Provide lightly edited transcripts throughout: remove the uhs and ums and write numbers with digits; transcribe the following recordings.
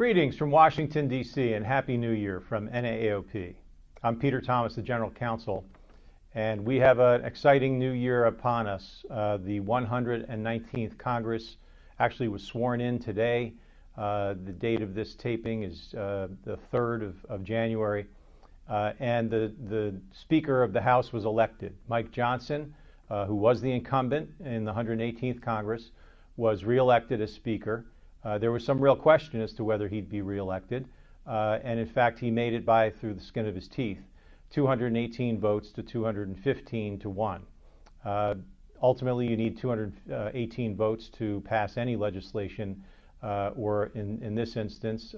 Greetings from Washington, D.C., and Happy New Year from NAAOP. I'm Peter Thomas, the General Counsel, and we have an exciting new year upon us. The 119th Congress actually was sworn in today. The date of this taping is the 3rd of January, and the Speaker of the House was elected. Mike Johnson, who was the incumbent in the 118th Congress, was reelected as Speaker. There was some real question as to whether he'd be reelected, and in fact he made it by through the skin of his teeth, 218 votes to 215 to 1. Ultimately, you need 218 votes to pass any legislation, or in this instance,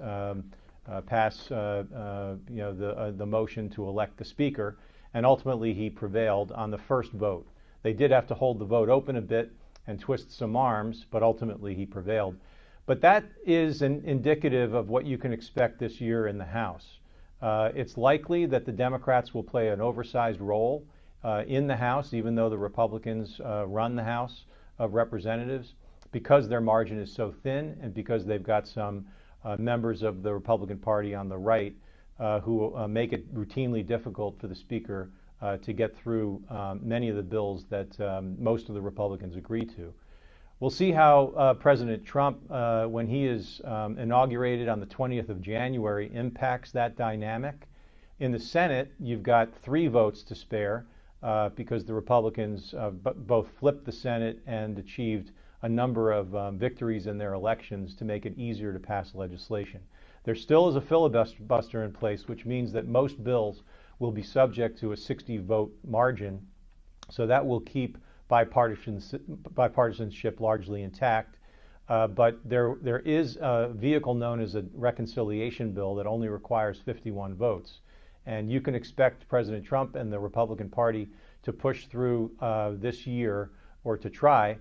pass the motion to elect the Speaker, and ultimately he prevailed on the first vote. They did have to hold the vote open a bit and twist some arms, but ultimately he prevailed. But that is indicative of what you can expect this year in the House. It's likely that the Democrats will play an oversized role in the House, even though the Republicans run the House of Representatives, because their margin is so thin and because they've got some members of the Republican Party on the right who make it routinely difficult for the Speaker to get through many of the bills that most of the Republicans agree to. We'll see how President Trump, when he is inaugurated on the 20th of January, impacts that dynamic. In the Senate, you've got 3 votes to spare because the Republicans both flipped the Senate and achieved a number of victories in their elections to make it easier to pass legislation. There still is a filibuster in place, which means that most bills will be subject to a 60-vote margin, so that will keep bipartisanship largely intact, but there is a vehicle known as a reconciliation bill that only requires 51 votes. And you can expect President Trump and the Republican Party to push through this year, or to try,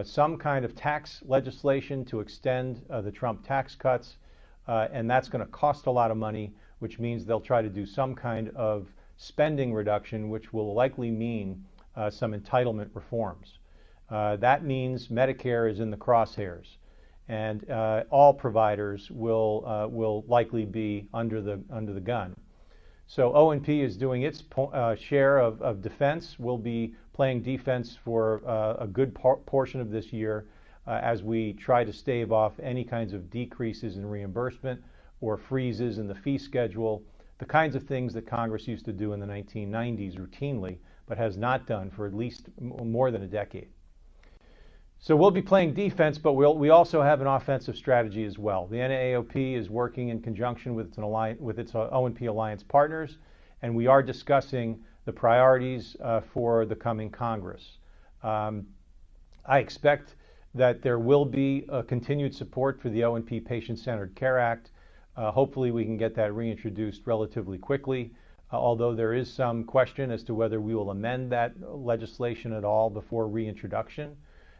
some kind of tax legislation to extend the Trump tax cuts, and that's going to cost a lot of money, which means they'll try to do some kind of spending reduction, which will likely mean some entitlement reforms. That means Medicare is in the crosshairs, and all providers will likely be under the gun. So O&P is doing its share of defense. We'll be playing defense for a good portion of this year as we try to stave off any kinds of decreases in reimbursement or freezes in the fee schedule, the kinds of things that Congress used to do in the 1990s routinely, but has not done for at least more than a decade. So we'll be playing defense, but we also have an offensive strategy as well. The NAAOP is working in conjunction with its O&P Alliance partners, and we are discussing the priorities for the coming Congress. I expect that there will be continued support for the O&P Patient-Centered Care Act. Hopefully we can get that reintroduced relatively quickly. Although there is some question as to whether we will amend that legislation at all before reintroduction.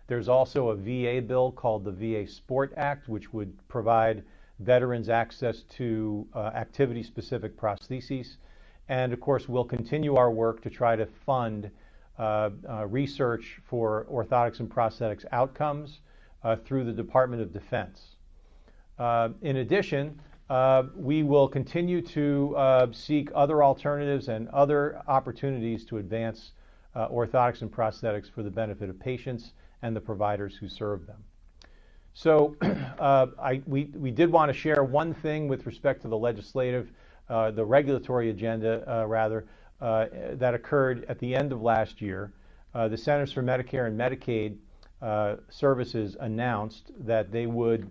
There's also a VA bill called the VA Sport Act, which would provide veterans access to activity-specific prostheses. And of course, we'll continue our work to try to fund research for orthotics and prosthetics outcomes through the Department of Defense. In addition, we will continue to seek other alternatives and other opportunities to advance orthotics and prosthetics for the benefit of patients and the providers who serve them. So we did want to share one thing with respect to the regulatory agenda, that occurred at the end of last year. The Centers for Medicare and Medicaid Services announced that they would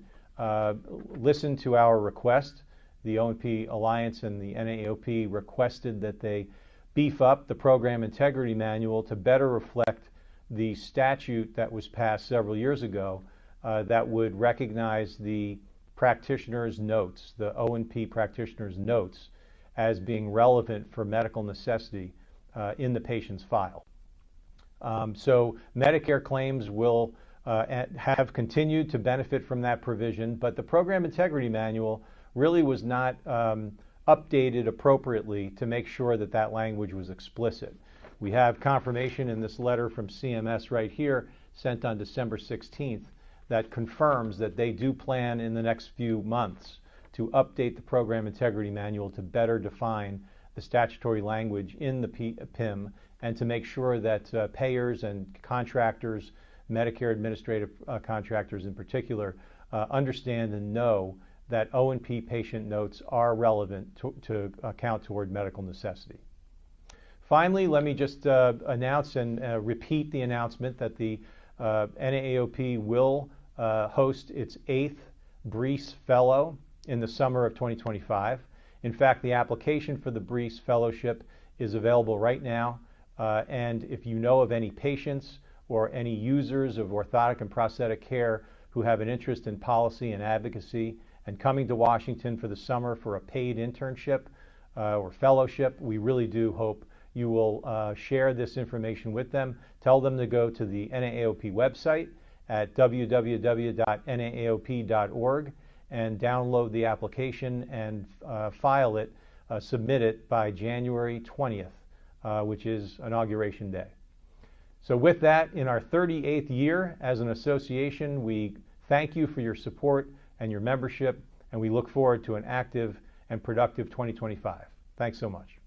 listen to our request. The O&P Alliance and the NAAOP requested that they beef up the Program Integrity Manual to better reflect the statute that was passed several years ago that would recognize the practitioner's notes, the O&P practitioner's notes, as being relevant for medical necessity in the patient's file. So Medicare claims will have continued to benefit from that provision, but the Program Integrity Manual really was not updated appropriately to make sure that that language was explicit. We have confirmation in this letter from CMS right here, sent on December 16th, that confirms that they do plan in the next few months to update the Program Integrity Manual to better define the statutory language in the PIM and to make sure that payers and contractors, Medicare administrative contractors in particular, understand and know that O&P patient notes are relevant to account toward medical necessity. Finally, let me just announce and repeat the announcement that the NAAOP will host its 8th Brees Fellow in the summer of 2025. In fact, the application for the Brees Fellowship is available right now, and if you know of any patients or any users of orthotic and prosthetic care who have an interest in policy and advocacy and coming to Washington for the summer for a paid internship or fellowship, we really do hope you will share this information with them. Tell them to go to the NAAOP website at www.naaop.org and download the application and file it, submit it by January 20th, which is Inauguration Day. So with that, in our 38th year as an association, we thank you for your support and your membership, and we look forward to an active and productive 2025. Thanks so much.